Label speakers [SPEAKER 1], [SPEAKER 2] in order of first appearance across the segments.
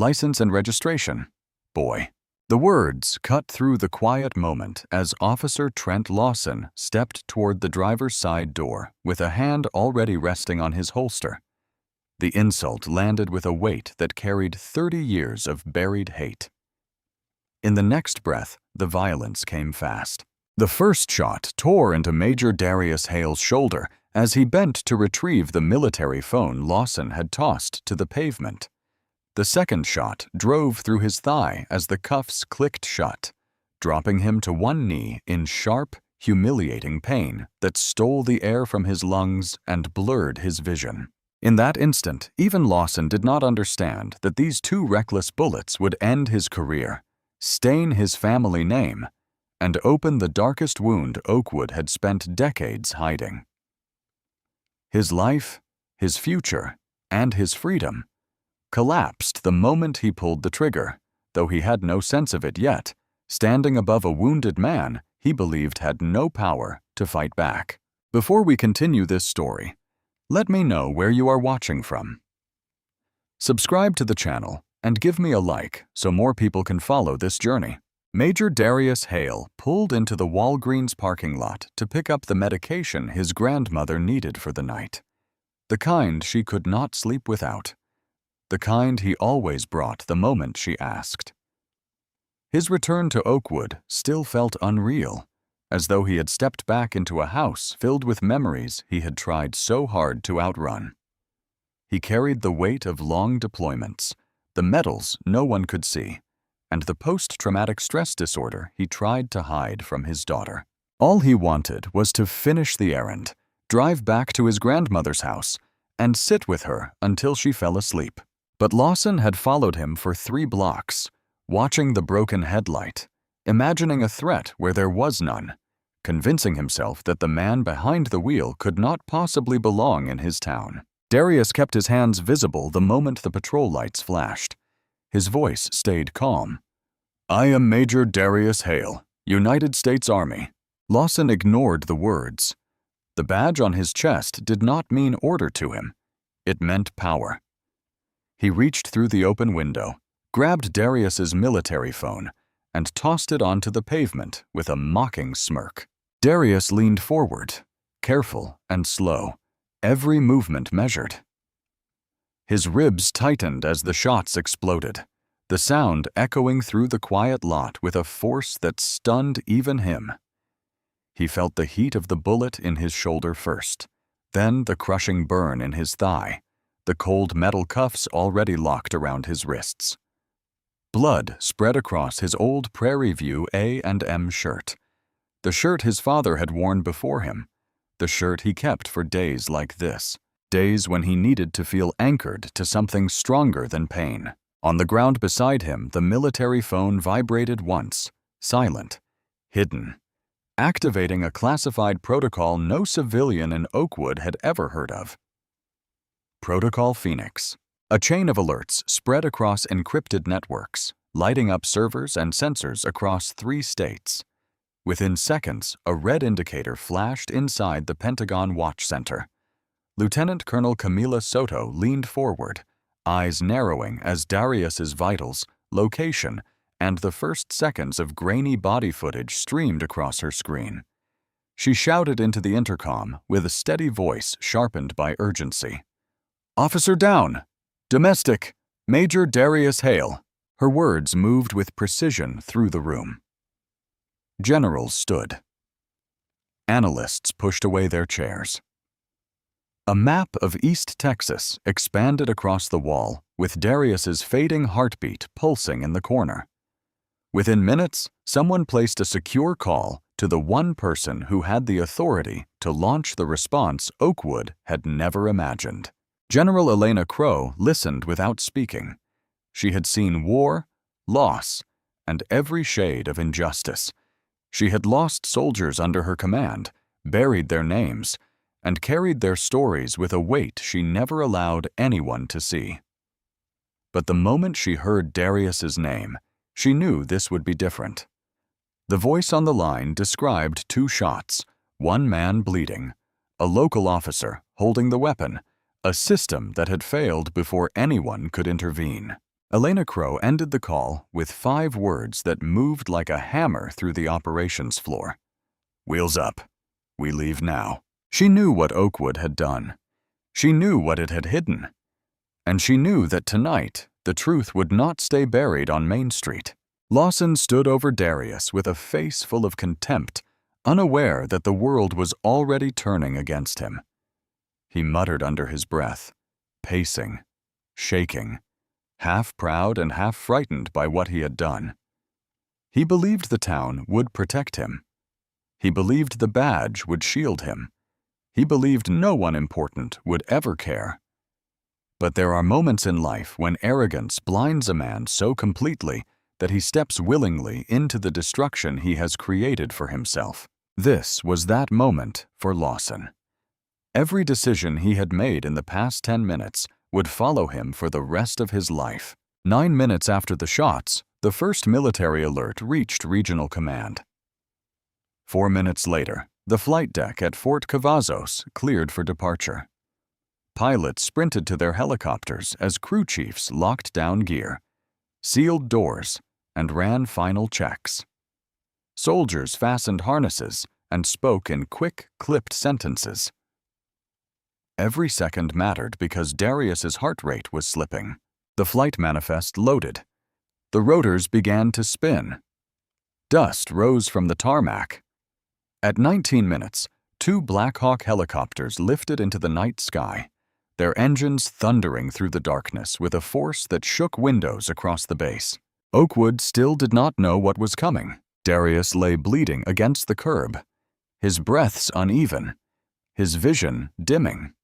[SPEAKER 1] License and registration. Boy. The words cut through the quiet moment as Officer Trent Lawson stepped toward the driver's side door with a hand already resting on his holster. The insult landed with a weight that carried 30 years of buried hate. In the next breath, the violence came fast. The first shot tore into Major Darius Hale's shoulder as he bent to retrieve the military phone Lawson had tossed to the pavement. The second shot drove through his thigh as the cuffs clicked shut, dropping him to one knee in sharp, humiliating pain that stole the air from his lungs and blurred his vision. In that instant, even Lawson did not understand that these two reckless bullets would end his career, stain his family name, and open the darkest wound Oakwood had spent decades hiding. His life, his future, and his freedom collapsed the moment he pulled the trigger, though he had no sense of it yet, standing above a wounded man he believed had no power to fight back. Before we continue this story, let me know where you are watching from. Subscribe to the channel and give me a like so more people can follow this journey. Major Darius Hale pulled into the Walgreens parking lot to pick up the medication his grandmother needed for the night. The kind she could not sleep without. The kind he always brought the moment she asked. His return to Oakwood still felt unreal, as though he had stepped back into a house filled with memories he had tried so hard to outrun. He carried the weight of long deployments, the medals no one could see, and the post-traumatic stress disorder he tried to hide from his daughter. All he wanted was to finish the errand, drive back to his grandmother's house, and sit with her until she fell asleep. But Lawson had followed him for 3 blocks, watching the broken headlight, imagining a threat where there was none, convincing himself that the man behind the wheel could not possibly belong in his town. Darius kept his hands visible the moment the patrol lights flashed. His voice stayed calm. "I am Major Darius Hale, United States Army." Lawson ignored the words. The badge on his chest did not mean order to him. It meant power. He reached through the open window, grabbed Darius's military phone, and tossed it onto the pavement with a mocking smirk. Darius leaned forward, careful and slow, every movement measured. His ribs tightened as the shots exploded, the sound echoing through the quiet lot with a force that stunned even him. He felt the heat of the bullet in his shoulder first, then the crushing burn in his thigh, the cold metal cuffs already locked around his wrists. Blood spread across his old Prairie View A&M shirt, the shirt his father had worn before him, the shirt he kept for days like this, days when he needed to feel anchored to something stronger than pain. On the ground beside him, the military phone vibrated once, silent, hidden, activating a classified protocol no civilian in Oakwood had ever heard of. Protocol Phoenix. A chain of alerts spread across encrypted networks, lighting up servers and sensors across 3 states. Within seconds, a red indicator flashed inside the Pentagon Watch Center. Lieutenant Colonel Camila Soto leaned forward, eyes narrowing as Darius's vitals, location, and the first seconds of grainy body footage streamed across her screen. She shouted into the intercom with a steady voice sharpened by urgency. "Officer down! Domestic! Major Darius Hale!" Her words moved with precision through the room. Generals stood. Analysts pushed away their chairs. A map of East Texas expanded across the wall, with Darius's fading heartbeat pulsing in the corner. Within minutes, someone placed a secure call to the one person who had the authority to launch the response Oakwood had never imagined. General Elena Crow listened without speaking. She had seen war, loss, and every shade of injustice. She had lost soldiers under her command, buried their names, and carried their stories with a weight she never allowed anyone to see. But the moment she heard Darius's name, she knew this would be different. The voice on the line described 2 shots, one man bleeding, a local officer holding the weapon, a system that had failed before anyone could intervene. Elena Crow ended the call with 5 words that moved like a hammer through the operations floor. "Wheels up. We leave now." She knew what Oakwood had done. She knew what it had hidden. And she knew that tonight, the truth would not stay buried on Main Street. Lawson stood over Darius with a face full of contempt, unaware that the world was already turning against him. He muttered under his breath, pacing, shaking, half proud and half frightened by what he had done. He believed the town would protect him. He believed the badge would shield him. He believed no one important would ever care. But there are moments in life when arrogance blinds a man so completely that he steps willingly into the destruction he has created for himself. This was that moment for Lawson. Every decision he had made in the past 10 minutes would follow him for the rest of his life. 9 minutes after the shots, the first military alert reached Regional Command. 4 minutes later, the flight deck at Fort Cavazos cleared for departure. Pilots sprinted to their helicopters as crew chiefs locked down gear, sealed doors, and ran final checks. Soldiers fastened harnesses and spoke in quick, clipped sentences. Every second mattered because Darius's heart rate was slipping. The flight manifest loaded. The rotors began to spin. Dust rose from the tarmac. At 19 minutes, 2 Black Hawk helicopters lifted into the night sky, their engines thundering through the darkness with a force that shook windows across the base. Oakwood still did not know what was coming. Darius lay bleeding against the curb, his breaths uneven, his vision dimming.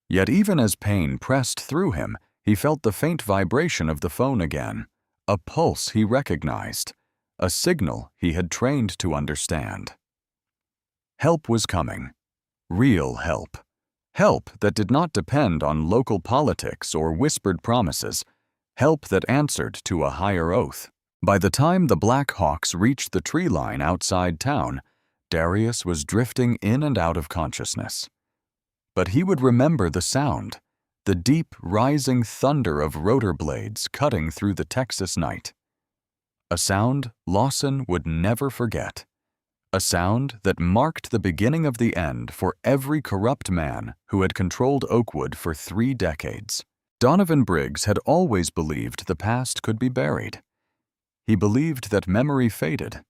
[SPEAKER 1] Yet even as pain pressed through him, he felt the faint vibration of the phone again, a pulse he recognized, a signal he had trained to understand. Help was coming. Real help. Help that did not depend on local politics or whispered promises. Help that answered to a higher oath. By the time the Black Hawks reached the tree line outside town, Darius was drifting in and out of consciousness. But he would remember the sound, the deep, rising thunder of rotor blades cutting through the Texas night. A sound Lawson would never forget. A sound that marked the beginning of the end for every corrupt man who had controlled Oakwood for 3 decades. Donovan Briggs had always believed the past could be buried. He believed that memory faded,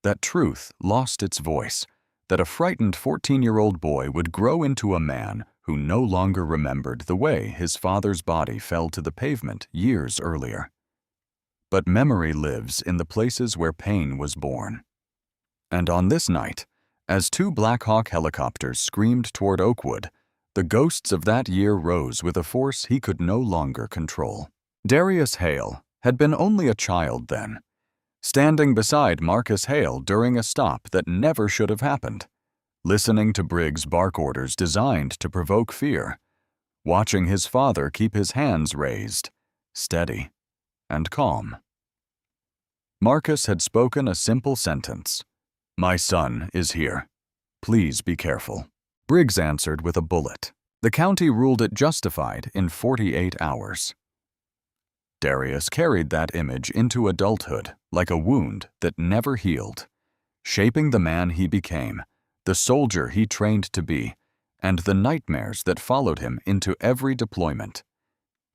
[SPEAKER 1] that truth lost its voice, that a frightened 14-year-old boy would grow into a man who no longer remembered the way his father's body fell to the pavement years earlier. But memory lives in the places where pain was born. And on this night, as 2 Black Hawk helicopters screamed toward Oakwood, the ghosts of that year rose with a force he could no longer control. Darius Hale had been only a child then, standing beside Marcus Hale during a stop that never should have happened, listening to Briggs' bark orders designed to provoke fear, watching his father keep his hands raised, steady and calm. Marcus had spoken a simple sentence. "My son is here. Please be careful." Briggs answered with a bullet. The county ruled it justified in 48 hours. Darius carried that image into adulthood like a wound that never healed, shaping the man he became, the soldier he trained to be, and the nightmares that followed him into every deployment.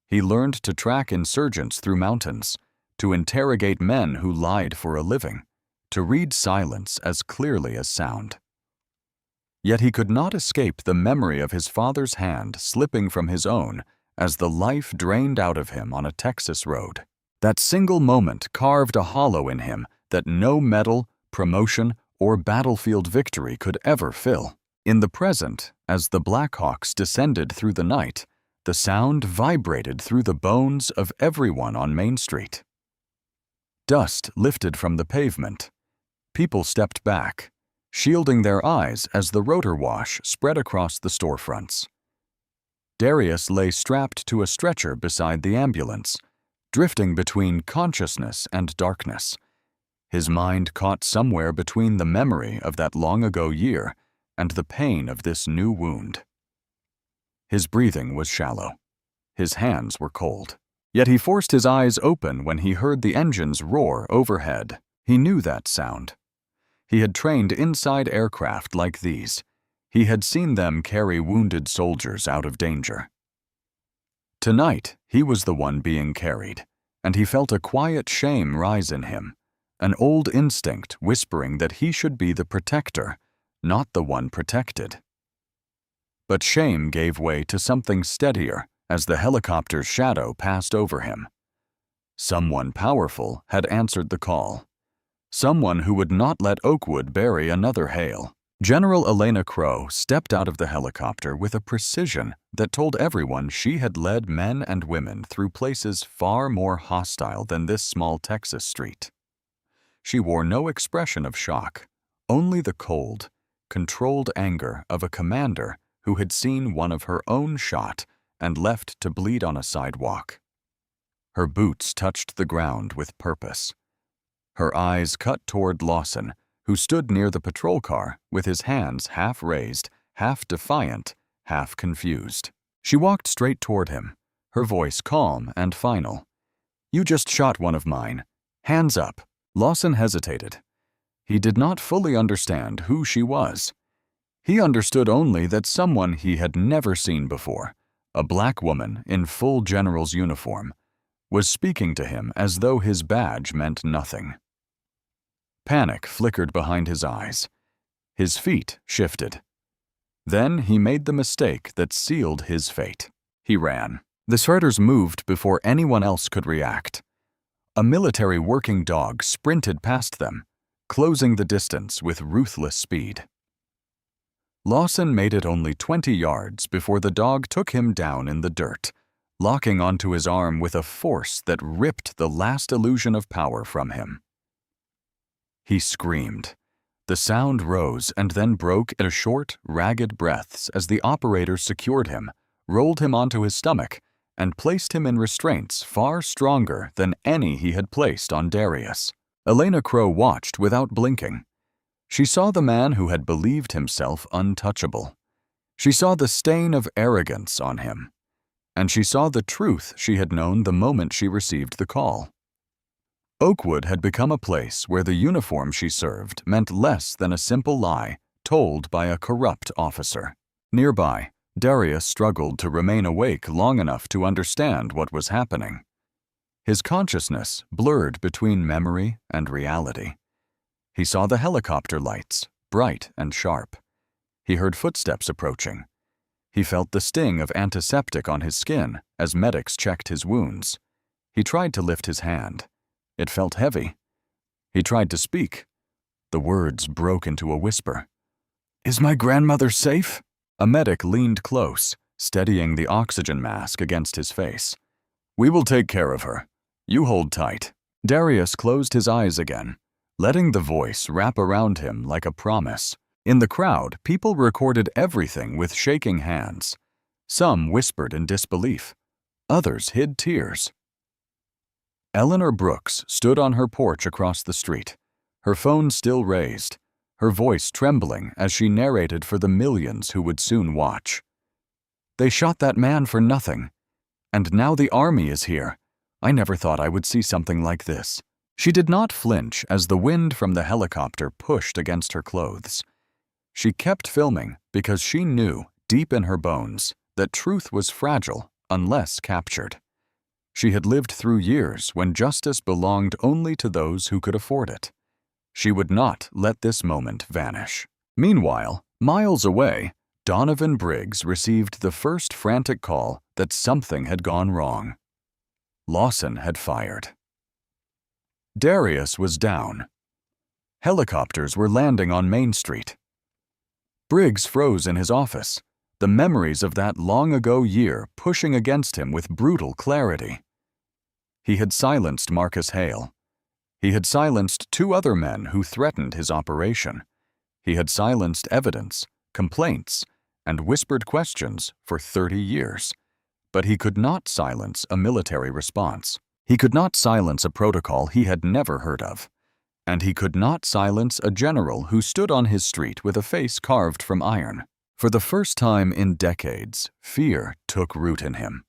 [SPEAKER 1] He learned to track insurgents through mountains, to interrogate men who lied for a living, to read silence as clearly as sound. Yet he could not escape the memory of his father's hand slipping from his own as the life drained out of him on a Texas road. That single moment carved a hollow in him that no medal, promotion, or battlefield victory could ever fill. In the present, as the Black Hawks descended through the night, the sound vibrated through the bones of everyone on Main Street. Dust lifted from the pavement. People stepped back, shielding their eyes as the rotor wash spread across the storefronts. Darius lay strapped to a stretcher beside the ambulance, drifting between consciousness and darkness, his mind caught somewhere between the memory of that long-ago year and the pain of this new wound. His breathing was shallow. His hands were cold. Yet he forced his eyes open when he heard the engines roar overhead. He knew that sound. He had trained inside aircraft like these. He had seen them carry wounded soldiers out of danger. Tonight, he was the one being carried, and he felt a quiet shame rise in him, an old instinct whispering that he should be the protector, not the one protected. But shame gave way to something steadier as the helicopter's shadow passed over him. Someone powerful had answered the call. Someone who would not let Oakwood bury another Hale. General Elena Crow stepped out of the helicopter with a precision that told everyone she had led men and women through places far more hostile than this small Texas street. She wore no expression of shock, only the cold, controlled anger of a commander who had seen one of her own shot and left to bleed on a sidewalk. Her boots touched the ground with purpose. Her eyes cut toward Lawson, who stood near the patrol car with his hands half raised, half defiant, half confused. She walked straight toward him, her voice calm and final. "You just shot one of mine. Hands up." Lawson hesitated. He did not fully understand who she was. He understood only that someone he had never seen before, a black woman in full general's uniform, was speaking to him as though his badge meant nothing. Panic flickered behind his eyes. His feet shifted. Then he made the mistake that sealed his fate. He ran. The shredders moved before anyone else could react. A military working dog sprinted past them, closing the distance with ruthless speed. Lawson made it only 20 yards before the dog took him down in the dirt, locking onto his arm with a force that ripped the last illusion of power from him. He screamed. The sound rose and then broke in short, ragged breaths as the operator secured him, rolled him onto his stomach, and placed him in restraints far stronger than any he had placed on Darius. Elena Crow watched without blinking. She saw the man who had believed himself untouchable. She saw the stain of arrogance on him. And she saw the truth she had known the moment she received the call. Oakwood had become a place where the uniform she served meant less than a simple lie told by a corrupt officer. Nearby, Darius struggled to remain awake long enough to understand what was happening. His consciousness blurred between memory and reality. He saw the helicopter lights, bright and sharp. He heard footsteps approaching. He felt the sting of antiseptic on his skin as medics checked his wounds. He tried to lift his hand. It felt heavy. He tried to speak. The words broke into a whisper. "Is my grandmother safe?" A medic leaned close, steadying the oxygen mask against his face. "We will take care of her. You hold tight." Darius closed his eyes again, letting the voice wrap around him like a promise. In the crowd, people recorded everything with shaking hands. Some whispered in disbelief. Others hid tears. Eleanor Brooks stood on her porch across the street, her phone still raised, her voice trembling as she narrated for the millions who would soon watch. "They shot that man for nothing. And now the army is here. I never thought I would see something like this." She did not flinch as the wind from the helicopter pushed against her clothes. She kept filming because she knew, deep in her bones, that truth was fragile unless captured. She had lived through years when justice belonged only to those who could afford it. She would not let this moment vanish. Meanwhile, miles away, Donovan Briggs received the first frantic call that something had gone wrong. Lawson had fired. Darius was down. Helicopters were landing on Main Street. Briggs froze in his office, the memories of that long-ago year pushing against him with brutal clarity. He had silenced Marcus Hale. He had silenced 2 other men who threatened his operation. He had silenced evidence, complaints, and whispered questions for 30 years. But he could not silence a military response. He could not silence a protocol he had never heard of. And he could not silence a general who stood on his street with a face carved from iron. For the first time in decades, fear took root in him.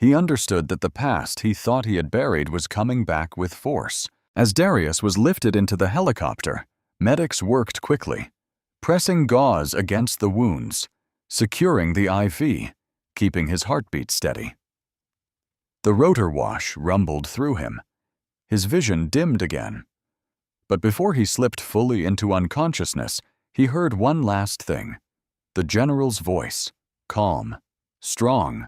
[SPEAKER 1] He understood that the past he thought he had buried was coming back with force. As Darius was lifted into the helicopter, medics worked quickly, pressing gauze against the wounds, securing the IV, keeping his heartbeat steady. The rotor wash rumbled through him. His vision dimmed again. But before he slipped fully into unconsciousness, he heard one last thing. The general's voice, calm, strong,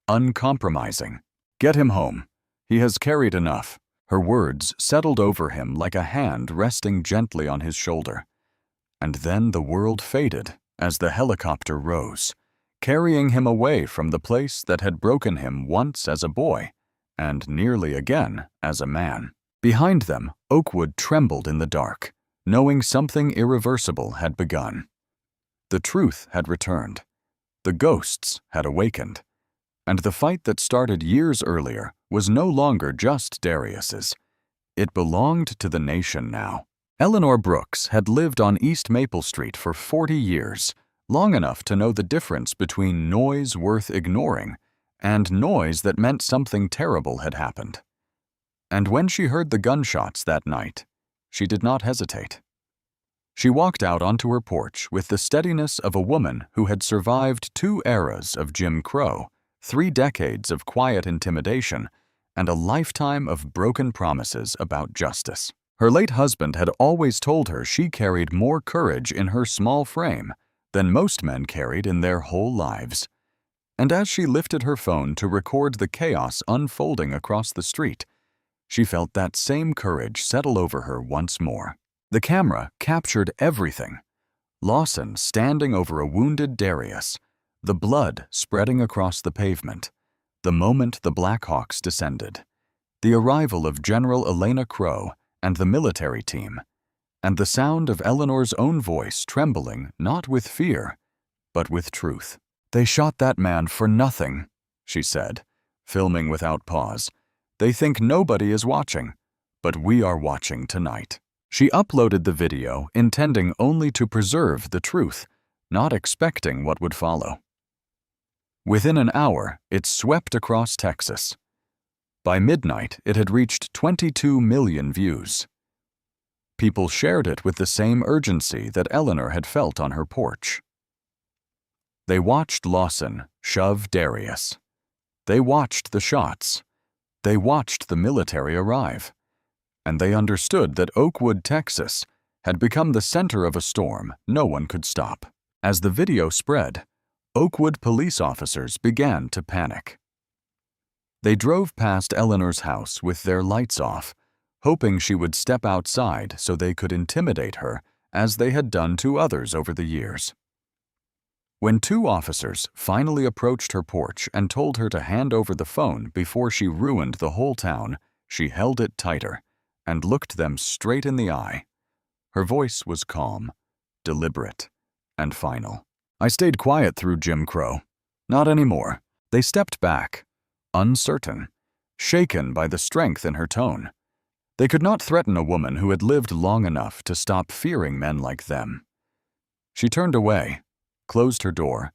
[SPEAKER 1] uncompromising. "Get him home. He has carried enough." Her words settled over him like a hand resting gently on his shoulder. And then the world faded as the helicopter rose, carrying him away from the place that had broken him once as a boy, and nearly again as a man. Behind them, Oakwood trembled in the dark, knowing something irreversible had begun. The truth had returned. The ghosts had awakened. And the fight that started years earlier was no longer just Darius's. It belonged to the nation now. Eleanor Brooks had lived on East Maple Street for 40 years, long enough to know the difference between noise worth ignoring and noise that meant something terrible had happened. And when she heard the gunshots that night, she did not hesitate. She walked out onto her porch with the steadiness of a woman who had survived 2 eras of Jim Crow, 3 decades of quiet intimidation, and a lifetime of broken promises about justice. Her late husband had always told her she carried more courage in her small frame than most men carried in their whole lives. And as she lifted her phone to record the chaos unfolding across the street, she felt that same courage settle over her once more. The camera captured everything. Lawson standing over a wounded Darius, the blood spreading across the pavement, the moment the Blackhawks descended, the arrival of General Elena Crow and the military team, and the sound of Eleanor's own voice trembling not with fear, but with truth. "They shot that man for nothing," she said, filming without pause. "They think nobody is watching, but we are watching tonight." She uploaded the video intending only to preserve the truth, not expecting what would follow. Within an hour, it swept across Texas. By midnight, it had reached 22 million views. People shared it with the same urgency that Eleanor had felt on her porch. They watched Lawson shove Darius. They watched the shots. They watched the military arrive. And they understood that Oakwood, Texas, had become the center of a storm no one could stop. As the video spread, Oakwood police officers began to panic. They drove past Eleanor's house with their lights off, hoping she would step outside so they could intimidate her as they had done to others over the years. When 2 officers finally approached her porch and told her to hand over the phone before she ruined the whole town, she held it tighter and looked them straight in the eye. Her voice was calm, deliberate, and final. "I stayed quiet through Jim Crow. Not anymore." They stepped back, uncertain, shaken by the strength in her tone. They could not threaten a woman who had lived long enough to stop fearing men like them. She turned away, closed her door,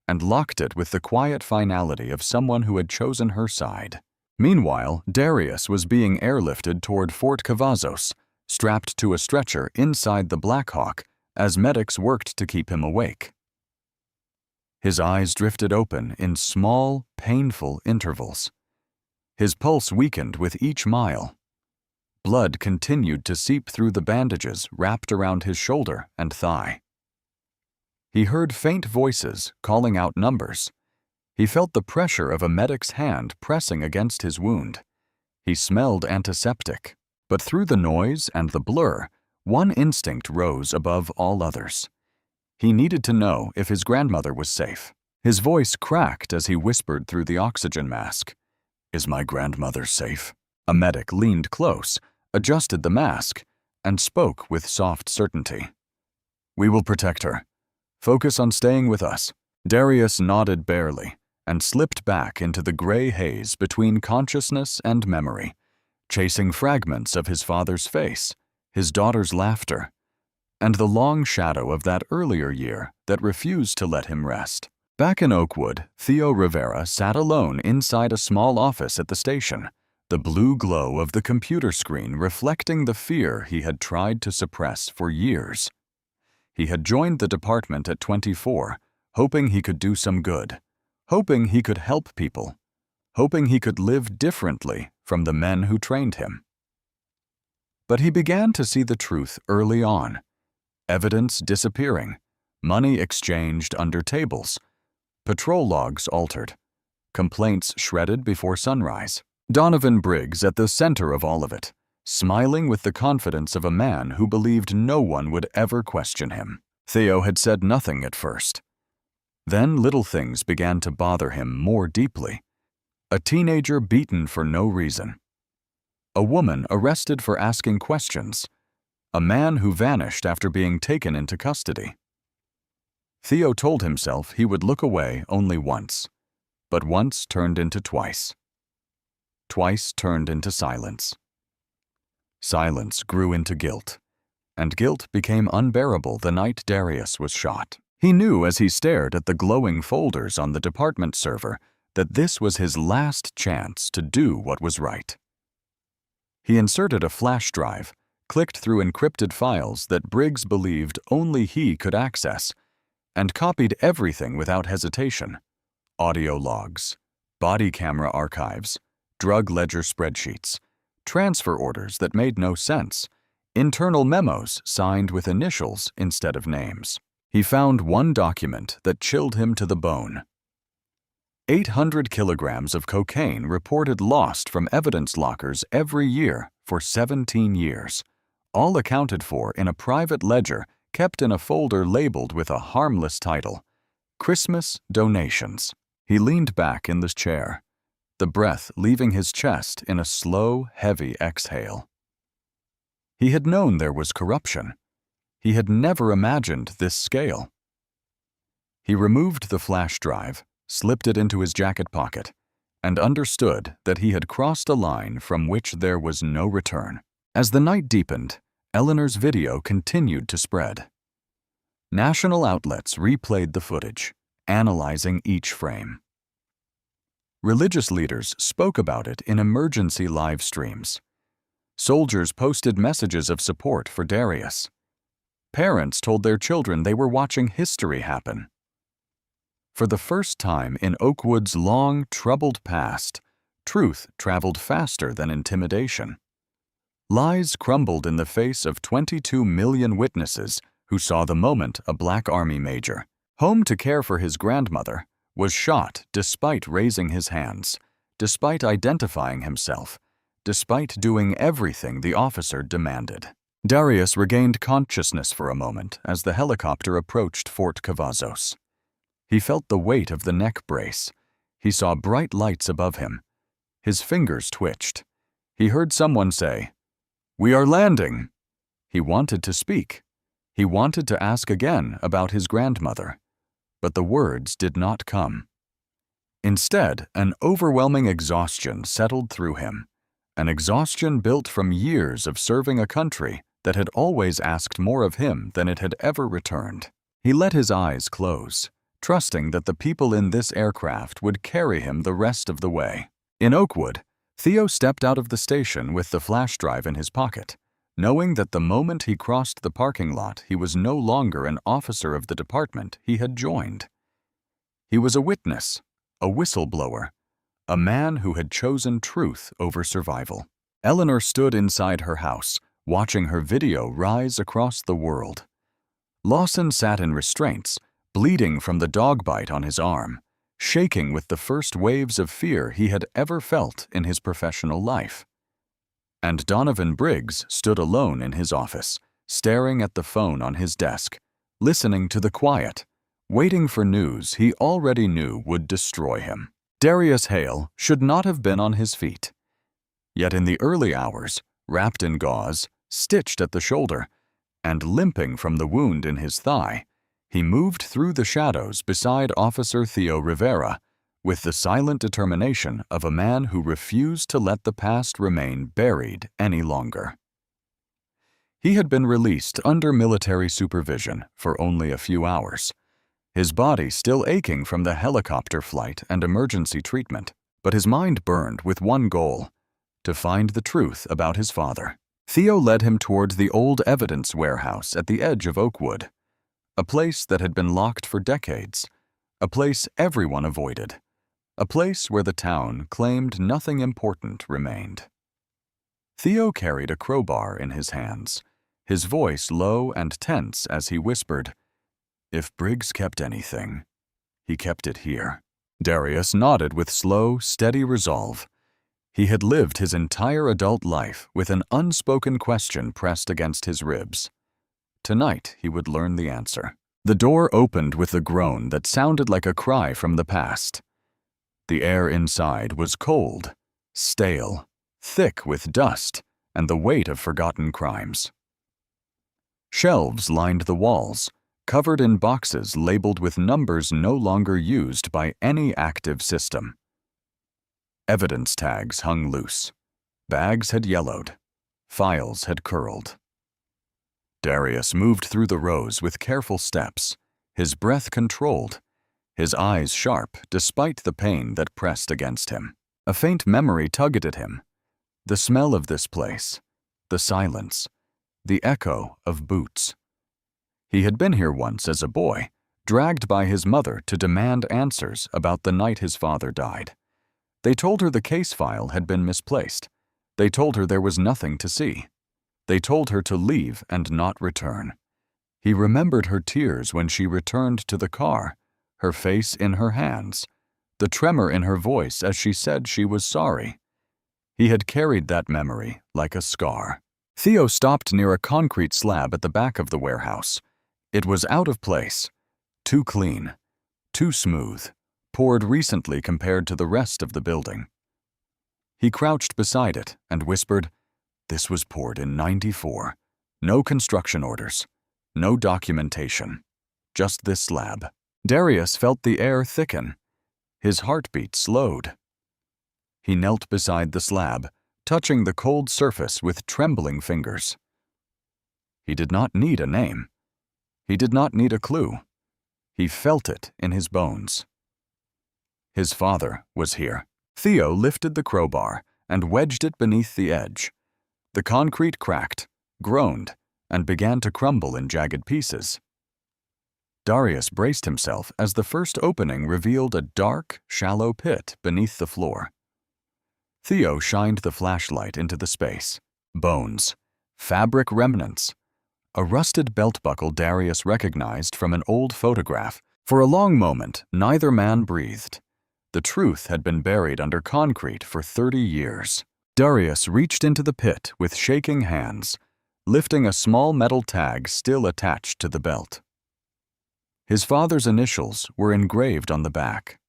[SPEAKER 1] and locked it with the quiet finality of someone who had chosen her side. Meanwhile, Darius was being airlifted toward Fort Cavazos, strapped to a stretcher inside the Blackhawk as medics worked to keep him awake. His eyes drifted open in small, painful intervals. His pulse weakened with each mile. Blood continued to seep through the bandages wrapped around his shoulder and thigh. He heard faint voices calling out numbers. He felt the pressure of a medic's hand pressing against his wound. He smelled antiseptic, but through the noise and the blur, one instinct rose above all others. He needed to know if his grandmother was safe. His voice cracked as he whispered through the oxygen mask. "Is my grandmother safe?" A medic leaned close, adjusted the mask, and spoke with soft certainty. "We will protect her. Focus on staying with us." Darius nodded barely and slipped back into the gray haze between consciousness and memory, chasing fragments of his father's face, his daughter's laughter, and the long shadow of that earlier year that refused to let him rest. Back in Oakwood, Theo Rivera sat alone inside a small office at the station, the blue glow of the computer screen reflecting the fear he had tried to suppress for years. He had joined the department at 24, hoping he could do some good, hoping he could help people, hoping he could live differently from the men who trained him. But he began to see the truth early on. Evidence disappearing, money exchanged under tables, patrol logs altered, complaints shredded before sunrise. Donovan Briggs at the center of all of it, smiling with the confidence of a man who believed no one would ever question him. Theo had said nothing at first. Then little things began to bother him more deeply. A teenager beaten for no reason. A woman arrested for asking questions. A man who vanished after being taken into custody. Theo told himself he would look away only once, but once turned into twice. Twice turned into silence. Silence grew into guilt, and guilt became unbearable the night Darius was shot. He knew as he stared at the glowing folders on the department server that this was his last chance to do what was right. He inserted a flash drive, clicked through encrypted files that Briggs believed only he could access, and copied everything without hesitation. Audio logs, body camera archives, drug ledger spreadsheets, transfer orders that made no sense, internal memos signed with initials instead of names. He found one document that chilled him to the bone. 800 kilograms of cocaine reported lost from evidence lockers every year for 17 years, all accounted for in a private ledger kept in a folder labeled with a harmless title, Christmas Donations. He leaned back in the chair, the breath leaving his chest in a slow, heavy exhale. He had known there was corruption. He had never imagined this scale. He removed the flash drive, slipped it into his jacket pocket, and understood that he had crossed a line from which there was no return. As the night deepened, Eleanor's video continued to spread. National outlets replayed the footage, analyzing each frame. Religious leaders spoke about it in emergency live streams. Soldiers posted messages of support for Darius. Parents told their children they were watching history happen. For the first time in Oakwood's long, troubled past, truth traveled faster than intimidation. Lies crumbled in the face of 22 million witnesses who saw the moment a Black Army major, home to care for his grandmother, was shot despite raising his hands, despite identifying himself, despite doing everything the officer demanded. Darius regained consciousness for a moment as the helicopter approached Fort Cavazos. He felt the weight of the neck brace. He saw bright lights above him. His fingers twitched. He heard someone say, "We are landing." He wanted to speak. He wanted to ask again about his grandmother, but the words did not come. Instead, an overwhelming exhaustion settled through him, an exhaustion built from years of serving a country that had always asked more of him than it had ever returned. He let his eyes close, trusting that the people in this aircraft would carry him the rest of the way. In Oakwood, Theo stepped out of the station with the flash drive in his pocket, knowing that the moment he crossed the parking lot, he was no longer an officer of the department he had joined. He was a witness, a whistleblower, a man who had chosen truth over survival. Eleanor stood inside her house, watching her video rise across the world. Lawson sat in restraints, bleeding from the dog bite on his arm, shaking with the first waves of fear he had ever felt in his professional life. And Donovan Briggs stood alone in his office, staring at the phone on his desk, listening to the quiet, waiting for news he already knew would destroy him. Darius Hale should not have been on his feet. Yet in the early hours, wrapped in gauze, stitched at the shoulder, and limping from the wound in his thigh, he moved through the shadows beside Officer Theo Rivera, with the silent determination of a man who refused to let the past remain buried any longer. He had been released under military supervision for only a few hours, his body still aching from the helicopter flight and emergency treatment, but his mind burned with one goal: to find the truth about his father. Theo led him toward the old evidence warehouse at the edge of Oakwood, a place that had been locked for decades, a place everyone avoided, a place where the town claimed nothing important remained. Theo carried a crowbar in his hands, his voice low and tense as he whispered, "If Briggs kept anything, he kept it here." Darius nodded with slow, steady resolve. He had lived his entire adult life with an unspoken question pressed against his ribs. Tonight he would learn the answer. The door opened with a groan that sounded like a cry from the past. The air inside was cold, stale, thick with dust and the weight of forgotten crimes. Shelves lined the walls, covered in boxes labeled with numbers no longer used by any active system. Evidence tags hung loose. Bags had yellowed. Files had curled. Darius moved through the rows with careful steps, his breath controlled, his eyes sharp despite the pain that pressed against him. A faint memory tugged at him. The smell of this place, the silence, the echo of boots. He had been here once as a boy, dragged by his mother to demand answers about the night his father died. They told her the case file had been misplaced. They told her there was nothing to see. They told her to leave and not return. He remembered her tears when she returned to the car, her face in her hands, the tremor in her voice as she said she was sorry. He had carried that memory like a scar. Theo stopped near a concrete slab at the back of the warehouse. It was out of place, too clean, too smooth, poured recently compared to the rest of the building. He crouched beside it and whispered, "This was poured in '94. No construction orders, no documentation, just this slab." Darius felt the air thicken. His heartbeat slowed. He knelt beside the slab, touching the cold surface with trembling fingers. He did not need a name. He did not need a clue. He felt it in his bones. His father was here. Theo lifted the crowbar and wedged it beneath the edge. The concrete cracked, groaned, and began to crumble in jagged pieces. Darius braced himself as the first opening revealed a dark, shallow pit beneath the floor. Theo shined the flashlight into the space. Bones, fabric remnants, a rusted belt buckle Darius recognized from an old photograph. For a long moment, neither man breathed. The truth had been buried under concrete for 30 years. Darius reached into the pit with shaking hands, lifting a small metal tag still attached to the belt. His father's initials were engraved on the back.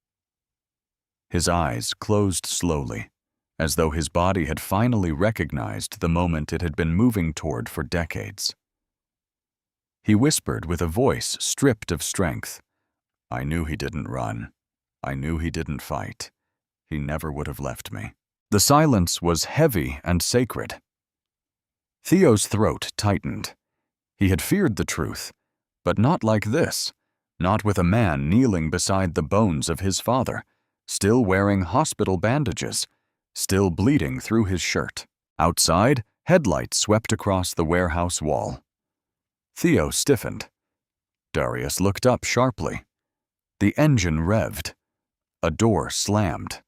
[SPEAKER 1] His eyes closed slowly, as though his body had finally recognized the moment it had been moving toward for decades. He whispered with a voice stripped of strength, "I knew he didn't run. I knew he didn't fight. He never would have left me." The silence was heavy and sacred. Theo's throat tightened. He had feared the truth, but not like this, not with a man kneeling beside the bones of his father, still wearing hospital bandages, still bleeding through his shirt. Outside, headlights swept across the warehouse wall. Theo stiffened. Darius looked up sharply. The engine revved. A door slammed.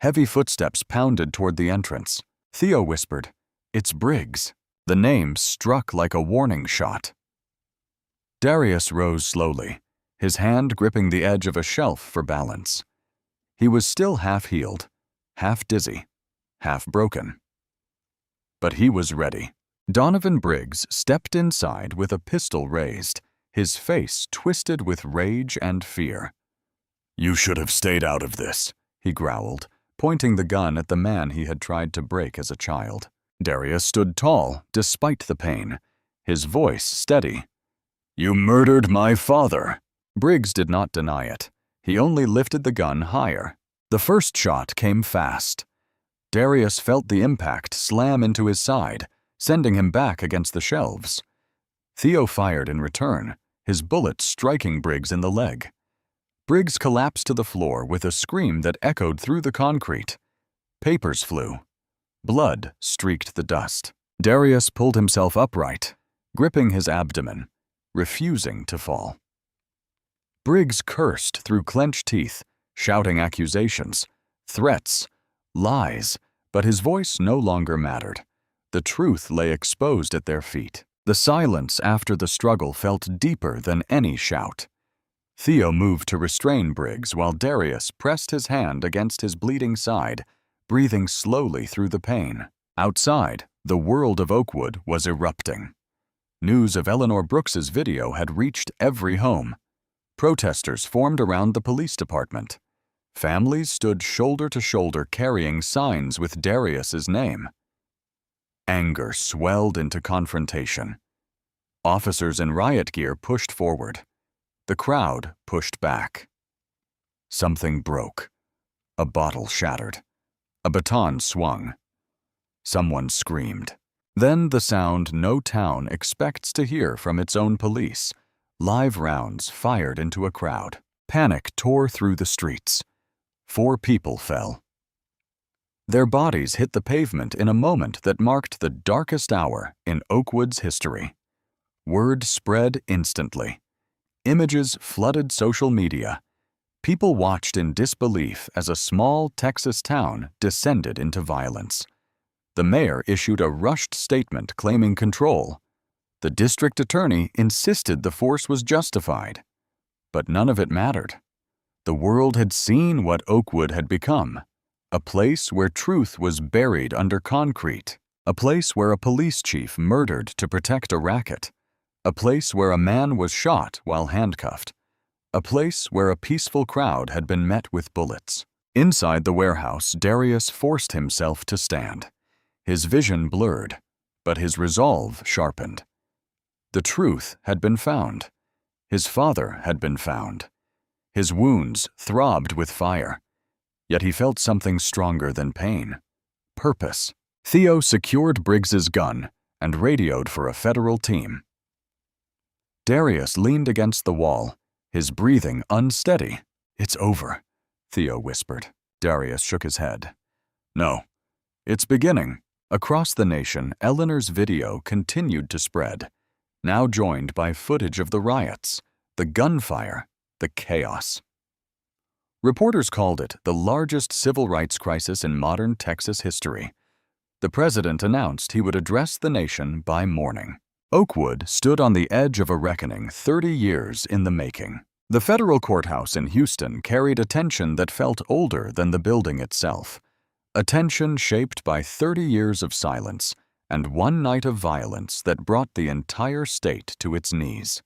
[SPEAKER 1] Heavy footsteps pounded toward the entrance. Theo whispered, "It's Briggs." The name struck like a warning shot. Darius rose slowly, his hand gripping the edge of a shelf for balance. He was still half-healed, half dizzy, half broken. But he was ready. Donovan Briggs stepped inside with a pistol raised, his face twisted with rage and fear. "You should have stayed out of this," he growled, pointing the gun at the man he had tried to break as a child. Darius stood tall, despite the pain, his voice steady. "You murdered my father." Briggs did not deny it. He only lifted the gun higher. The first shot came fast. Darius felt the impact slam into his side, sending him back against the shelves. Theo fired in return, his bullet striking Briggs in the leg. Briggs collapsed to the floor with a scream that echoed through the concrete. Papers flew. Blood streaked the dust. Darius pulled himself upright, gripping his abdomen, refusing to fall. Briggs cursed through clenched teeth, shouting accusations, threats, lies, but his voice no longer mattered. The truth lay exposed at their feet. The silence after the struggle felt deeper than any shout. Theo moved to restrain Briggs while Darius pressed his hand against his bleeding side, breathing slowly through the pain. Outside, the world of Oakwood was erupting. News of Eleanor Brooks's video had reached every home. Protesters formed around the police department. Families stood shoulder to shoulder carrying signs with Darius's name. Anger swelled into confrontation. Officers in riot gear pushed forward. The crowd pushed back. Something broke. A bottle shattered. A baton swung. Someone screamed. Then the sound no town expects to hear from its own police. Live rounds fired into a crowd. Panic tore through the streets. 4 people fell. Their bodies hit the pavement in a moment that marked the darkest hour in Oakwood's history. Word spread instantly. Images flooded social media. People watched in disbelief as a small Texas town descended into violence. The mayor issued a rushed statement claiming control. The district attorney insisted the force was justified. But none of it mattered. The world had seen what Oakwood had become. A place where truth was buried under concrete. A place where a police chief murdered to protect a racket. A place where a man was shot while handcuffed. A place where a peaceful crowd had been met with bullets. Inside the warehouse, Darius forced himself to stand. His vision blurred, but his resolve sharpened. The truth had been found. His father had been found. His wounds throbbed with fire. Yet he felt something stronger than pain. Purpose. Theo secured Briggs's gun and radioed for a federal team. Darius leaned against the wall, his breathing unsteady. "It's over," Theo whispered. Darius shook his head. "No, it's beginning." Across the nation, Eleanor's video continued to spread, now joined by footage of the riots, the gunfire, the chaos. Reporters called it the largest civil rights crisis in modern Texas history. The president announced he would address the nation by morning. Oakwood stood on the edge of a reckoning 30 years in the making. The federal courthouse in Houston carried a tension that felt older than the building itself. A tension shaped by 30 years of silence and one night of violence that brought the entire state to its knees.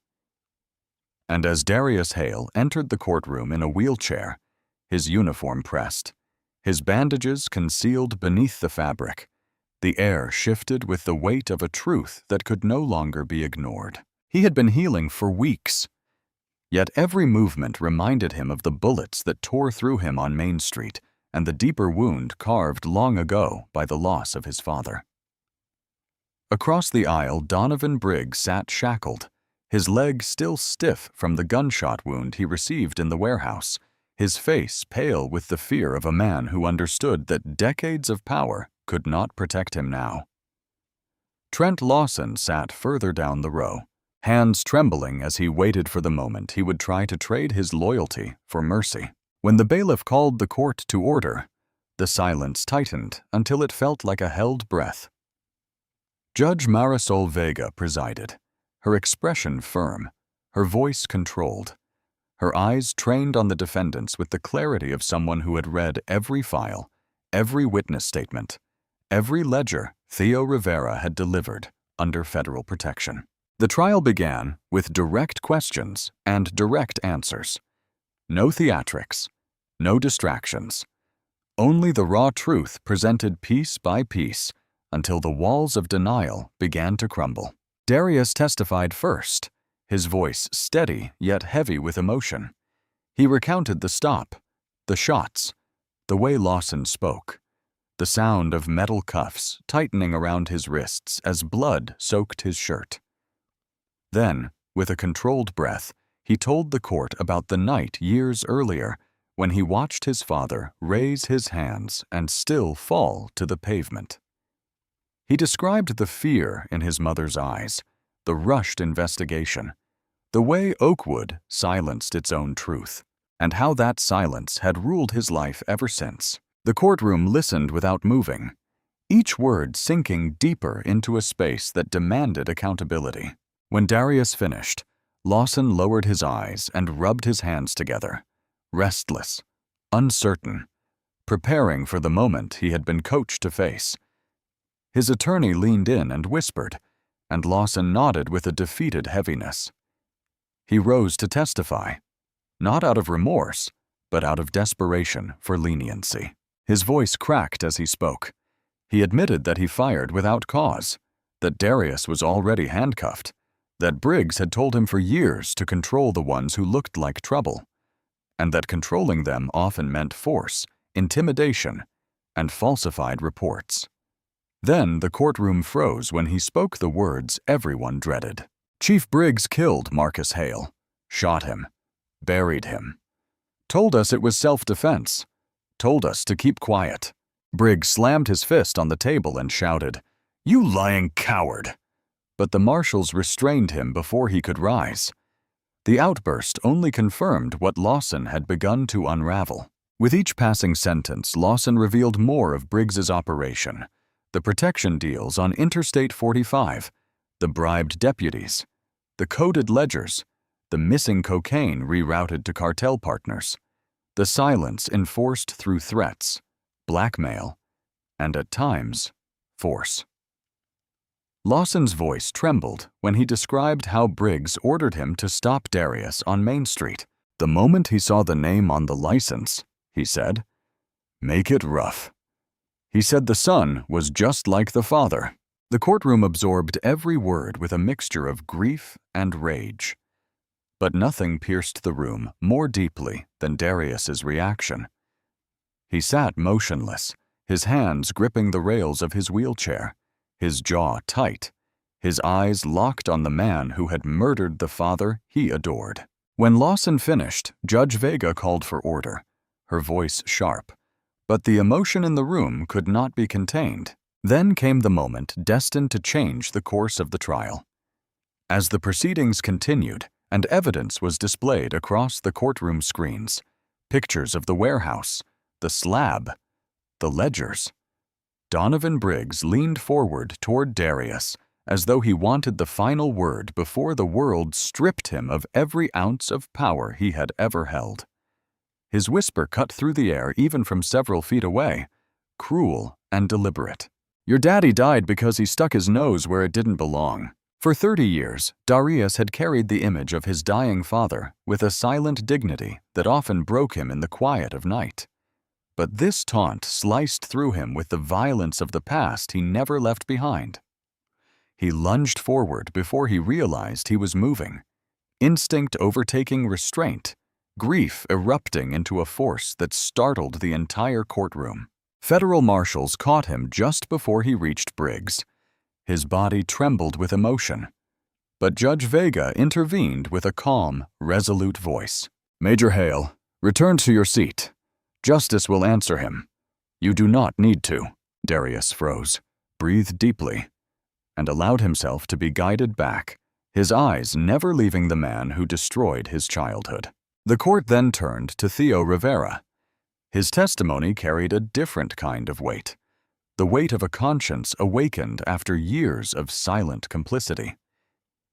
[SPEAKER 1] And as Darius Hale entered the courtroom in a wheelchair, his uniform pressed, his bandages concealed beneath the fabric, the air shifted with the weight of a truth that could no longer be ignored. He had been healing for weeks, yet every movement reminded him of the bullets that tore through him on Main Street and the deeper wound carved long ago by the loss of his father. Across the aisle, Donovan Briggs sat shackled, his leg still stiff from the gunshot wound he received in the warehouse, his face pale with the fear of a man who understood that decades of power could not protect him now. Trent Lawson sat further down the row, hands trembling as he waited for the moment he would try to trade his loyalty for mercy. When the bailiff called the court to order, the silence tightened until it felt like a held breath. Judge Marisol Vega presided, her expression firm, her voice controlled, her eyes trained on the defendants with the clarity of someone who had read every file, every witness statement, every ledger Theo Rivera had delivered under federal protection. The trial began with direct questions and direct answers. No theatrics, no distractions. Only the raw truth presented piece by piece until the walls of denial began to crumble. Darius testified first, his voice steady yet heavy with emotion. He recounted the stop, the shots, the way Lawson spoke, the sound of metal cuffs tightening around his wrists as blood soaked his shirt. Then With a controlled breath, he told the court about the night years earlier when he watched his father raise his hands and still fall to the pavement. He described the fear in his mother's eyes, the rushed investigation, the way Oakwood silenced its own truth, and how that silence had ruled his life ever since. The courtroom listened without moving, each word sinking deeper into a space that demanded accountability. When Darius finished, Lawson lowered his eyes and rubbed his hands together, restless, uncertain, preparing for the moment he had been coached to face. His attorney leaned in and whispered, and Lawson nodded with a defeated heaviness. He rose to testify, not out of remorse, but out of desperation for leniency. His voice cracked as he spoke. He admitted that he fired without cause, that Darius was already handcuffed, that Briggs had told him for years to control the ones who looked like trouble, and that controlling them often meant force, intimidation, and falsified reports. Then the courtroom froze when he spoke the words everyone dreaded. Chief Briggs killed Marcus Hale, shot him, buried him, told us it was self-defense, told us to keep quiet. Briggs slammed his fist on the table and shouted, "You lying coward!" But the marshals restrained him before he could rise. The outburst only confirmed what Lawson had begun to unravel. With each passing sentence, Lawson revealed more of Briggs's operation, the protection deals on Interstate 45, the bribed deputies, the coded ledgers, the missing cocaine rerouted to cartel partners, the silence enforced through threats, blackmail, and at times, force. Lawson's voice trembled when he described how Briggs ordered him to stop Darius on Main Street. The moment he saw the name on the license, he said, "Make it rough." He said the son was just like the father. The courtroom absorbed every word with a mixture of grief and rage. But nothing pierced the room more deeply than Darius's reaction. He sat motionless, his hands gripping the rails of his wheelchair, his jaw tight, his eyes locked on the man who had murdered the father he adored. When Lawson finished, Judge Vega called for order, her voice sharp. But the emotion in the room could not be contained. Then came the moment destined to change the course of the trial. As the proceedings continued and evidence was displayed across the courtroom screens, pictures of the warehouse, the slab, the ledgers, Donovan Briggs leaned forward toward Darius as though he wanted the final word before the world stripped him of every ounce of power he had ever held. His whisper cut through the air even from several feet away, cruel and deliberate. "Your daddy died because he stuck his nose where it didn't belong." For 30 years, Darius had carried the image of his dying father with a silent dignity that often broke him in the quiet of night. But this taunt sliced through him with the violence of the past he never left behind. He lunged forward before he realized he was moving, instinct overtaking restraint, grief erupting into a force that startled the entire courtroom. Federal marshals caught him just before he reached Briggs. His body trembled with emotion. But Judge Vega intervened with a calm, resolute voice. "Major Hale, return to your seat. Justice will answer him." "You do not need to." Darius froze, breathed deeply, and allowed himself to be guided back, his eyes never leaving the man who destroyed his childhood. The court then turned to Theo Rivera. His testimony carried a different kind of weight, the weight of a conscience awakened after years of silent complicity.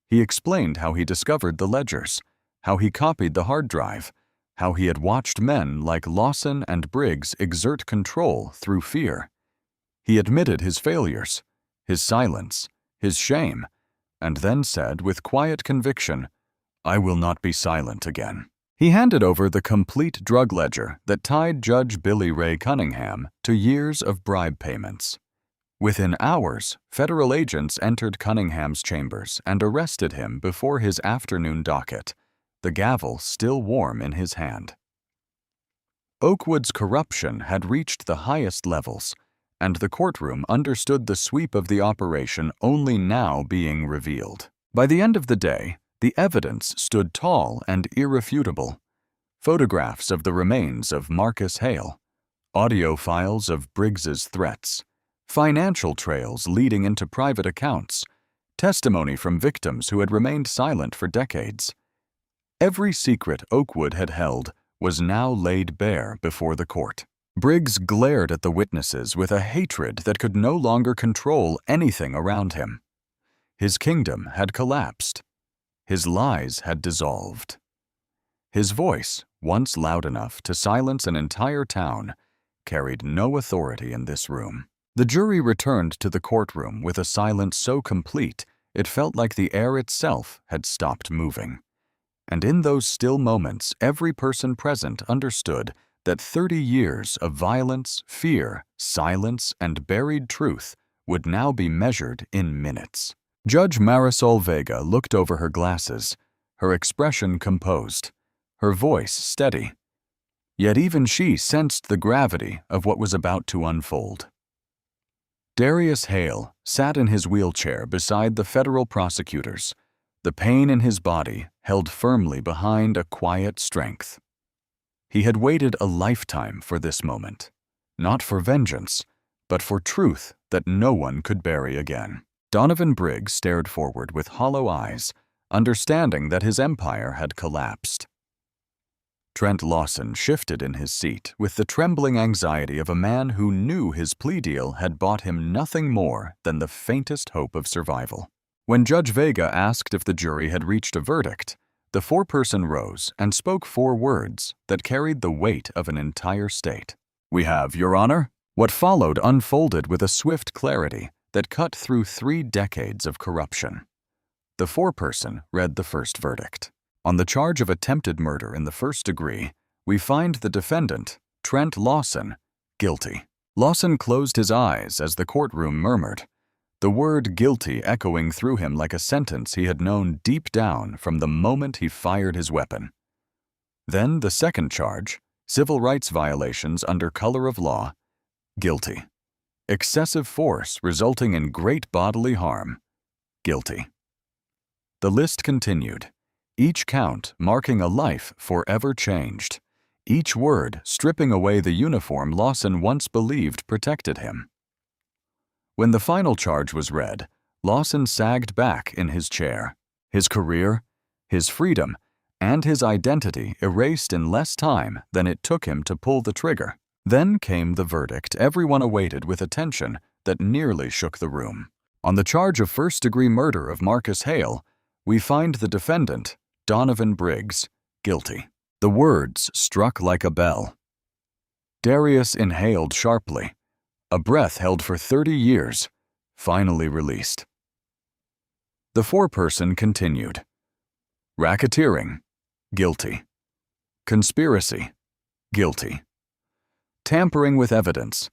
[SPEAKER 1] He explained how he discovered the ledgers, how he copied the hard drive, how he had watched men like Lawson and Briggs exert control through fear. He admitted his failures, his silence, his shame, and then said with quiet conviction, "I will not be silent again." He handed over the complete drug ledger that tied Judge Billy Ray Cunningham to years of bribe payments. Within hours, federal agents entered Cunningham's chambers and arrested him before his afternoon docket, the gavel still warm in his hand. Oakwood's corruption had reached the highest levels, and the courtroom understood the sweep of the operation only now being revealed. By the end of the day, The evidence stood tall and irrefutable. Photographs of the remains of Marcus Hale, audio files of Briggs's threats, financial trails leading into private accounts, testimony from victims who had remained silent for decades. Every secret Oakwood had held was now laid bare before the court. Briggs glared at the witnesses with a hatred that could no longer control anything around him. His kingdom had collapsed. His lies had dissolved. His voice, once loud enough to silence an entire town, carried no authority in this room. The jury returned to the courtroom with a silence so complete it felt like the air itself had stopped moving. And in those still moments, every person present understood that 30 years of violence, fear, silence, and buried truth would now be measured in minutes. Judge Marisol Vega looked over her glasses, her expression composed, her voice steady. Yet even she sensed the gravity of what was about to unfold. Darius Hale sat in his wheelchair beside the federal prosecutors, the pain in his body held firmly behind a quiet strength. He had waited a lifetime for this moment, not for vengeance, but for truth that no one could bury again. Donovan Briggs stared forward with hollow eyes, understanding that his empire had collapsed. Trent Lawson shifted in his seat with the trembling anxiety of a man who knew his plea deal had bought him nothing more than the faintest hope of survival. When Judge Vega asked if the jury had reached a verdict, the foreperson rose and spoke 4 words that carried the weight of an entire state. "We have, Your Honor." What followed unfolded with a swift clarity that cut through 3 decades of corruption. The foreperson read the first verdict. On the charge of attempted murder in the first degree, we find the defendant, Trent Lawson, guilty. Lawson closed his eyes as the courtroom murmured, the word guilty echoing through him like a sentence he had known deep down from the moment he fired his weapon. Then the second charge, civil rights violations under color of law, guilty. Excessive force resulting in great bodily harm, guilty. The list continued, each count marking a life forever changed, each word stripping away the uniform Lawson once believed protected him. When the final charge was read, Lawson sagged back in his chair, his career, his freedom, and his identity erased in less time than it took him to pull the trigger. Then came the verdict everyone awaited with attention that nearly shook the room. On the charge of first-degree murder of Marcus Hale, we find the defendant, Donovan Briggs, guilty. The words struck like a bell. Darius inhaled sharply. A breath held for 30 years, finally released. The foreperson continued. Racketeering, guilty. Conspiracy, guilty. Tampering with evidence,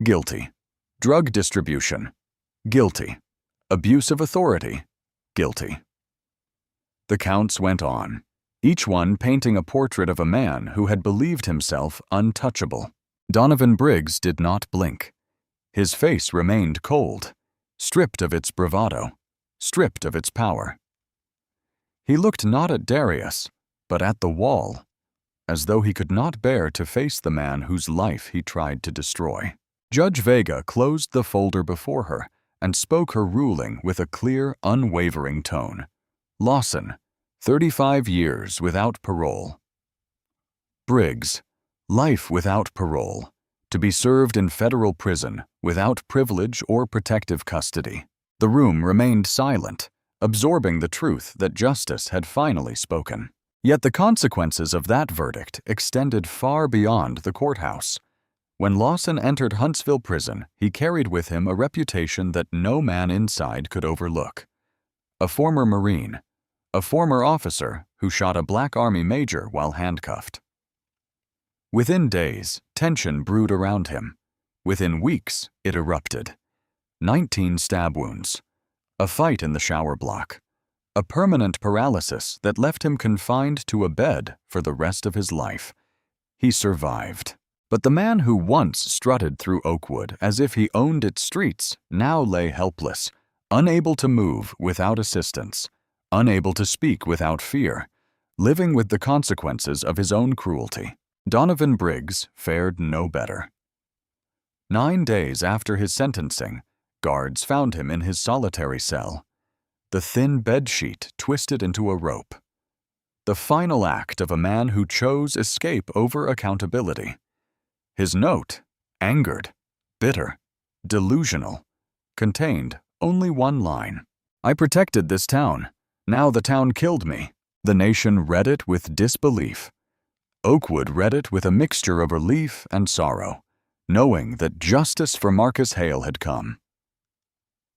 [SPEAKER 1] guilty. Drug distribution, guilty. Abuse of authority, guilty. The counts went on, each one painting a portrait of a man who had believed himself untouchable. Donovan Briggs did not blink. His face remained cold, stripped of its bravado, stripped of its power. He looked not at Darius, but at the wall, as though he could not bear to face the man whose life he tried to destroy. Judge Vega closed the folder before her and spoke her ruling with a clear, unwavering tone. Lawson, 35 years without parole. Briggs, life without parole, to be served in federal prison without privilege or protective custody. The room remained silent, absorbing the truth that justice had finally spoken. Yet the consequences of that verdict extended far beyond the courthouse. When Lawson entered Huntsville prison, he carried with him a reputation that no man inside could overlook. A former Marine, a former officer who shot a Black Army major while handcuffed. Within days, tension brewed around him. Within weeks, it erupted. 19 stab wounds, a fight in the shower block, a permanent paralysis that left him confined to a bed for the rest of his life. He survived. But the man who once strutted through Oakwood as if he owned its streets now lay helpless, unable to move without assistance, unable to speak without fear, living with the consequences of his own cruelty. Donovan Briggs fared no better. 9 days after his sentencing, guards found him in his solitary cell, the thin bedsheet twisted into a rope. The final act of a man who chose escape over accountability. His note, angered, bitter, delusional, contained only one line. "I protected this town. Now the town killed me." The nation read it with disbelief. Oakwood read it with a mixture of relief and sorrow, knowing that justice for Marcus Hale had come.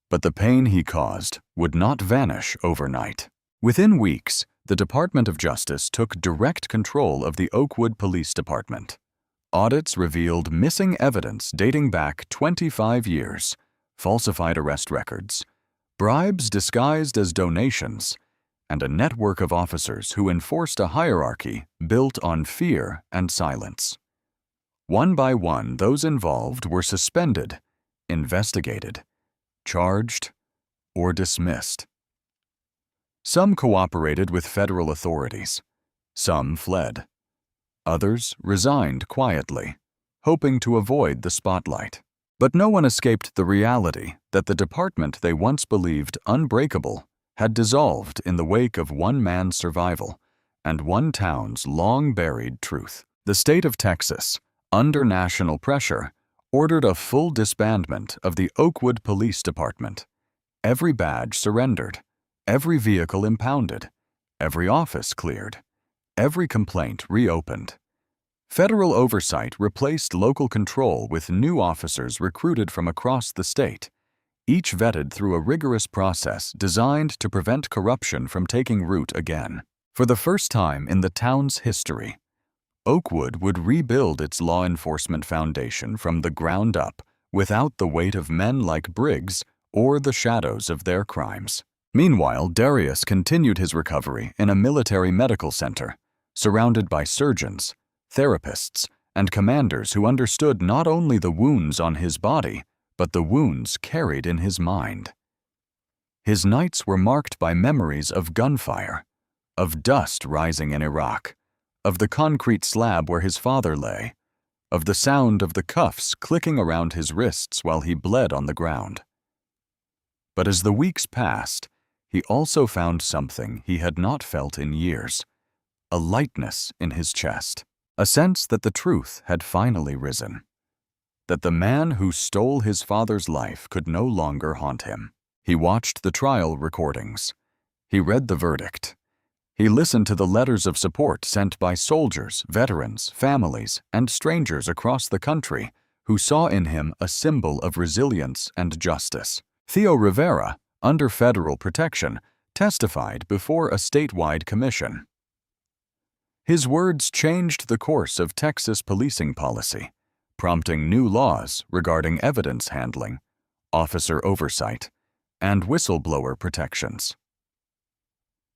[SPEAKER 1] But the pain he caused would not vanish overnight. Within weeks, the Department of Justice took direct control of the Oakwood Police Department. Audits revealed missing evidence dating back 25 years, falsified arrest records, bribes disguised as donations, and a network of officers who enforced a hierarchy built on fear and silence. One by one, those involved were suspended, investigated, charged, or dismissed. Some cooperated with federal authorities. Some fled. Others resigned quietly, hoping to avoid the spotlight. But no one escaped the reality that the department they once believed unbreakable had dissolved in the wake of one man's survival and one town's long-buried truth. The state of Texas, under national pressure, ordered a full disbandment of the Oakwood Police Department. Every badge surrendered, every vehicle impounded, every office cleared, every complaint reopened. Federal oversight replaced local control with new officers recruited from across the state, each vetted through a rigorous process designed to prevent corruption from taking root again. For the first time in the town's history, Oakwood would rebuild its law enforcement foundation from the ground up without the weight of men like Briggs or the shadows of their crimes. Meanwhile, Darius continued his recovery in a military medical center, surrounded by surgeons, therapists, and commanders who understood not only the wounds on his body, but the wounds carried in his mind. His nights were marked by memories of gunfire, of dust rising in Iraq, of the concrete slab where his father lay, of the sound of the cuffs clicking around his wrists while he bled on the ground. But as the weeks passed, he also found something he had not felt in years, a lightness in his chest, a sense that the truth had finally risen, that the man who stole his father's life could no longer haunt him. He watched the trial recordings. He read the verdict. He listened to the letters of support sent by soldiers, veterans, families, and strangers across the country who saw in him a symbol of resilience and justice. Theo Rivera, under federal protection, testified before a statewide commission. His words changed the course of Texas policing policy, prompting new laws regarding evidence handling, officer oversight, and whistleblower protections.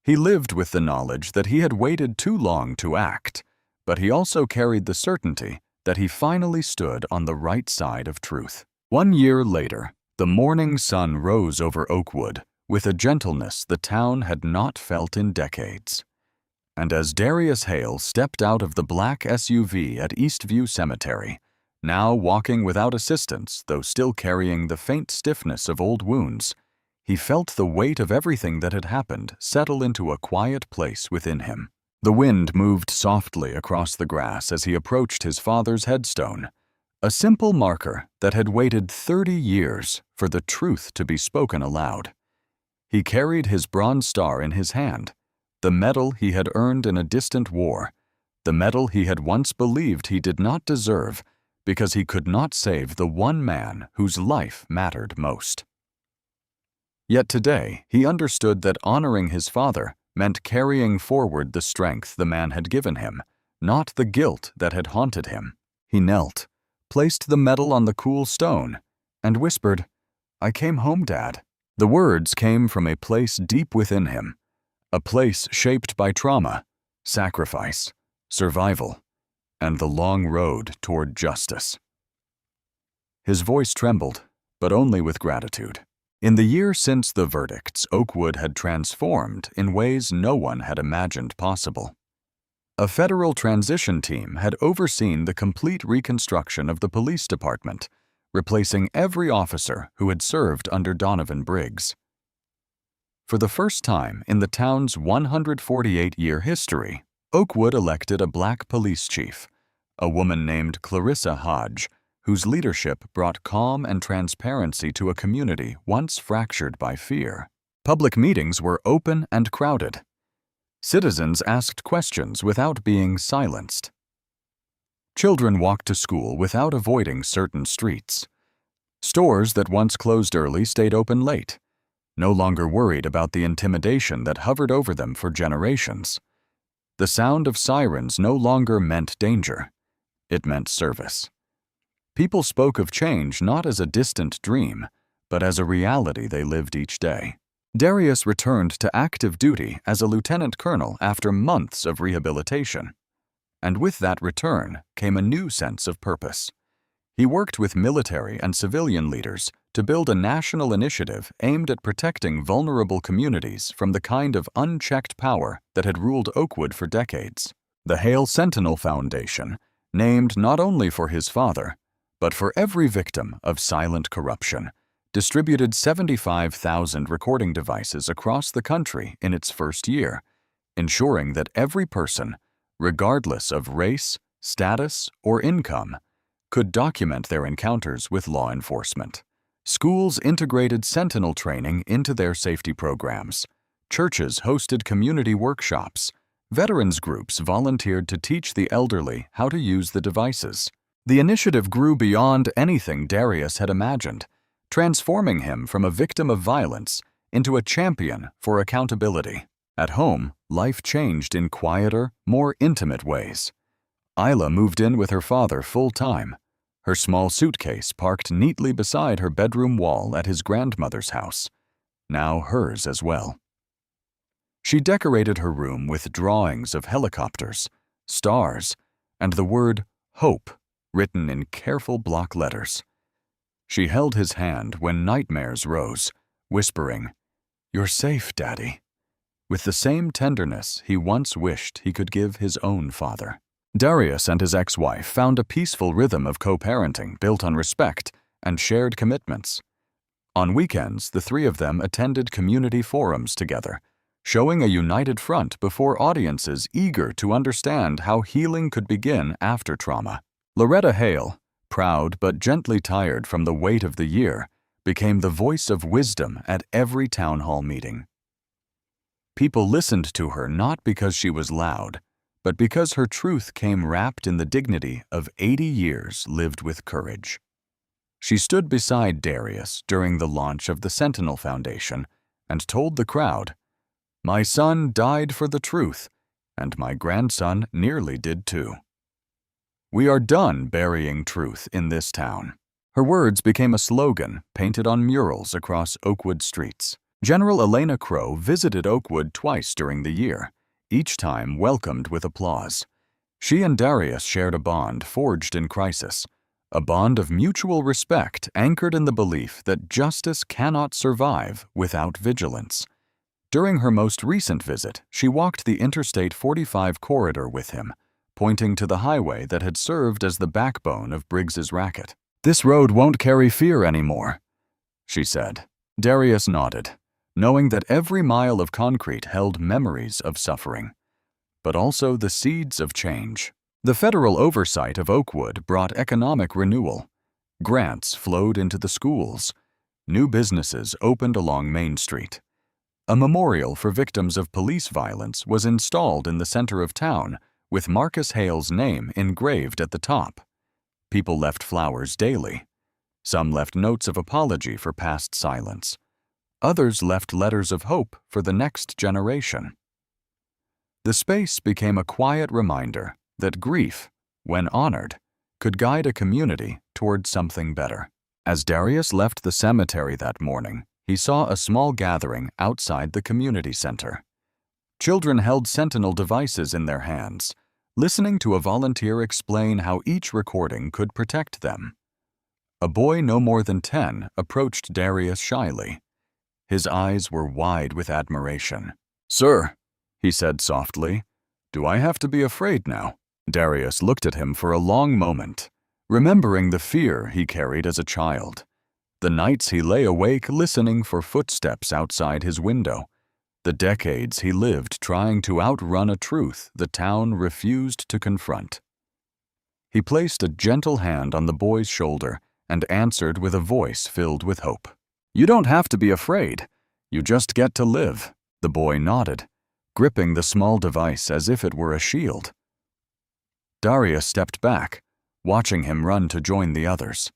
[SPEAKER 1] He lived with the knowledge that he had waited too long to act, but he also carried the certainty that he finally stood on the right side of truth. 1 year later, the morning sun rose over Oakwood with a gentleness the town had not felt in decades. And as Darius Hale stepped out of the black SUV at Eastview Cemetery, now walking without assistance though still carrying the faint stiffness of old wounds, he felt the weight of everything that had happened settle into a quiet place within him. The wind moved softly across the grass as he approached his father's headstone, a simple marker that had waited 30 years for the truth to be spoken aloud. He carried his Bronze Star in his hand, the medal he had earned in a distant war, the medal he had once believed he did not deserve because he could not save the one man whose life mattered most. Yet today, he understood that honoring his father meant carrying forward the strength the man had given him, not the guilt that had haunted him. He knelt, placed the medal on the cool stone, and whispered, "I came home, Dad." The words came from a place deep within him, a place shaped by trauma, sacrifice, survival, and the long road toward justice. His voice trembled, but only with gratitude. In the year since the verdicts, Oakwood had transformed in ways no one had imagined possible. A federal transition team had overseen the complete reconstruction of the police department, replacing every officer who had served under Donovan Briggs. For the first time in the town's 148-year history, Oakwood elected a black police chief, a woman named Clarissa Hodge, whose leadership brought calm and transparency to a community once fractured by fear. Public meetings were open and crowded. Citizens asked questions without being silenced. Children walked to school without avoiding certain streets. Stores that once closed early stayed open late, no longer worried about the intimidation that hovered over them for generations. The sound of sirens no longer meant danger. It meant service. People spoke of change not as a distant dream, but as a reality they lived each day. Darius returned to active duty as a lieutenant colonel after months of rehabilitation. And with that return came a new sense of purpose. He worked with military and civilian leaders to build a national initiative aimed at protecting vulnerable communities from the kind of unchecked power that had ruled Oakwood for decades. The Hale Sentinel Foundation, named not only for his father, but for every victim of silent corruption, distributed 75,000 recording devices across the country in its first year, ensuring that every person, regardless of race, status, or income, could document their encounters with law enforcement. Schools integrated Sentinel training into their safety programs. Churches hosted community workshops. Veterans groups volunteered to teach the elderly how to use the devices. The initiative grew beyond anything Darius had imagined, transforming him from a victim of violence into a champion for accountability. At home, life changed in quieter, more intimate ways. Isla moved in with her father full-time, her small suitcase parked neatly beside her bedroom wall at his grandmother's house, now hers as well. She decorated her room with drawings of helicopters, stars, and the word hope written in careful block letters. She held his hand when nightmares rose, whispering, "You're safe, Daddy," with the same tenderness he once wished he could give his own father. Darius and his ex-wife found a peaceful rhythm of co-parenting built on respect and shared commitments. On weekends, the three of them attended community forums together, showing a united front before audiences eager to understand how healing could begin after trauma. Loretta Hale, proud but gently tired from the weight of the year, became the voice of wisdom at every town hall meeting. People listened to her not because she was loud, but because her truth came wrapped in the dignity of 80 years lived with courage. She stood beside Darius during the launch of the Sentinel Foundation and told the crowd, "My son died for the truth, and my grandson nearly did too. We are done burying truth in this town." Her words became a slogan painted on murals across Oakwood streets. General Elena Crow visited Oakwood twice during the year, each time welcomed with applause. She and Darius shared a bond forged in crisis, a bond of mutual respect anchored in the belief that justice cannot survive without vigilance. During her most recent visit, she walked the Interstate 45 corridor with him, pointing to the highway that had served as the backbone of Briggs's racket. "This road won't carry fear anymore," she said. Darius nodded, knowing that every mile of concrete held memories of suffering, but also the seeds of change. The federal oversight of Oakwood brought economic renewal. Grants flowed into the schools. New businesses opened along Main Street. A memorial for victims of police violence was installed in the center of town, with Marcus Hale's name engraved at the top. People left flowers daily. Some left notes of apology for past silence. Others left letters of hope for the next generation. The space became a quiet reminder that grief, when honored, could guide a community toward something better. As Darius left the cemetery that morning, he saw a small gathering outside the community center. Children held Sentinel devices in their hands, listening to a volunteer explain how each recording could protect them. A boy no more than 10 approached Darius shyly. His eyes were wide with admiration. "Sir," he said softly, "do I have to be afraid now?" Darius looked at him for a long moment, remembering the fear he carried as a child. The nights he lay awake listening for footsteps outside his window. The decades he lived trying to outrun a truth the town refused to confront. He placed a gentle hand on the boy's shoulder and answered with a voice filled with hope. "You don't have to be afraid. You just get to live." The boy nodded, gripping the small device as if it were a shield. Darius stepped back, watching him run to join the others.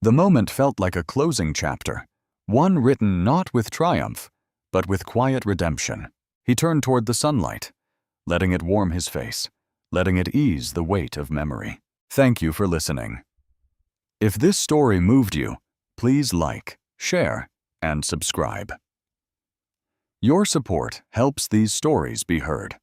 [SPEAKER 1] The moment felt like a closing chapter, one written not with triumph, but with quiet redemption. He turned toward the sunlight, letting it warm his face, letting it ease the weight of memory. Thank you for listening. If this story moved you, please like, share, and subscribe. Your support helps these stories be heard.